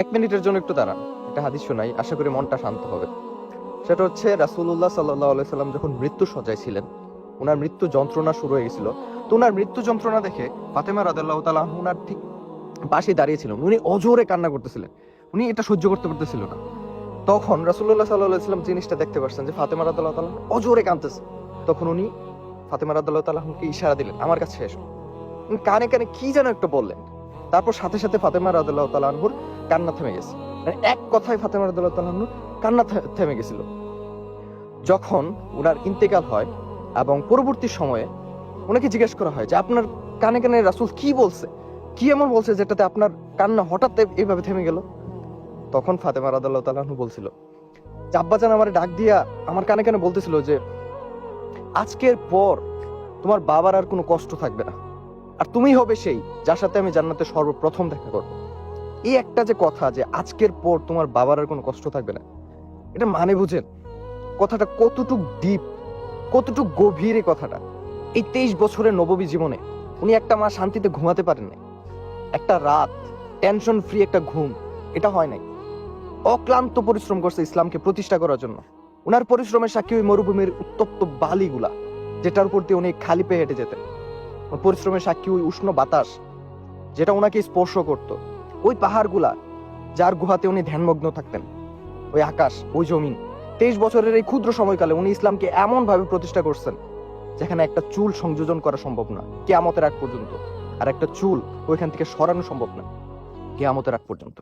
এক মিনিটের জন্য একটু দাঁড়ান, একটা হাদিস শোনাই, আশা করি মনটা শান্ত হবে। সেটা হচ্ছে রাসূলুল্লাহ সাল্লাল্লাহু আলাইহি সাল্লাম যখন মৃত্যু সজ্জায় ছিলেন, ওনার মৃত্যু যন্ত্রণা শুরু হয়ে গেছিল। তো ওনার মৃত্যু যন্ত্রণা দেখে ফাতেমা রাদিয়াল্লাহু তাআলা আনহা ওনার ঠিক পাশে দাঁড়িয়েছিলেন। উনি অজোরে কান্না করতেছিলেন, উনি এটা সহ্য করতে পারতেছিল না। তখন রাসূলুল্লাহ সাল্লাল্লাহু আলাইহি সাল্লাম জিনিসটা দেখতে পারছেন যে ফাতেমা রাদিয়াল্লাহু তাআলা অজোরে কাঁদতেছে। তখন উনি ফাতেমা রাদিয়াল্লাহু তাআলাকে ইশারা দিলেন, আমার কাছে এসো। কানে কানে কি যেন একটা বললেন, তারপর সাথে সাথে ফাতেমা রাদিয়াল্লাহু তাআলা আনহুর কান্না থেমে গেছে। মানে এক কথায় ফাতেমা রাদিয়াল্লাহু তাআলা আনহুর কান্না থেমে গেছিল। যখন ওনার ইন্তেকাল হয় এবং পরবর্তী সময়ে ওনাকে জিজ্ঞেস করা হয় যে আপনার কানে কানে রাসূল কি বলছে, কি এমন বলছে যেটাতে আপনার কান্না হঠাৎ এইভাবে থেমে গেল? তখন ফাতেমা রাদিয়াল্লাহু তাআলা আনহু বলছিল যে আব্বাজান আমার ডাক দিয়া আমার কানে কানে বলতেছিল যে আজকের পর তোমার বাবার আর কোনো কষ্ট থাকবে না, আর তুমি হবে সেই যার সাথে আমি জান্নাতে সর্বপ্রথম দেখা করব। এই একটা যে কথা যে আজকের পর তোমার বাবার আর কোনো কষ্ট থাকবে না, এটা মানে বুঝেন কথাটা কতটুক ডিপ, কতটুক গভীর এই কথাটা। এই 23 বছরের নববী জীবনে উনি একটা মাস শান্তিতে ঘুমাতে পারেন নাই, একটা রাত টেনশন ফ্রি একটা ঘুম এটা হয় নাই। অক্লান্ত পরিশ্রম করছে ইসলামকে প্রতিষ্ঠা করার জন্য। উনার পরিশ্রমের সাক্ষী ওই মরুভূমির উত্তপ্ত বালিগুলা যেটার উপর দিয়ে উনি খালি পেয়ে হেঁটে যেতেন। পরিশ্রমের সাক্ষী ওই উষ্ণ বাতাস যেটা ওনাকে স্পর্শ করত, ওই পাহাড়গুলা যার গুহাতে উনি ধ্যানমগ্ন থাকতেন, ওই আকাশ, ওই জমিন। 23 বছরের এই ক্ষুদ্র সময়কালে উনি ইসলামকে এমন ভাবে প্রতিষ্ঠা করছেন যেখানে একটা চুল সংযোজন করা সম্ভব না কিয়ামতের আগ পর্যন্ত, আর একটা চুল ওইখান থেকে সরানো সম্ভব না কিয়ামতের আগ পর্যন্ত।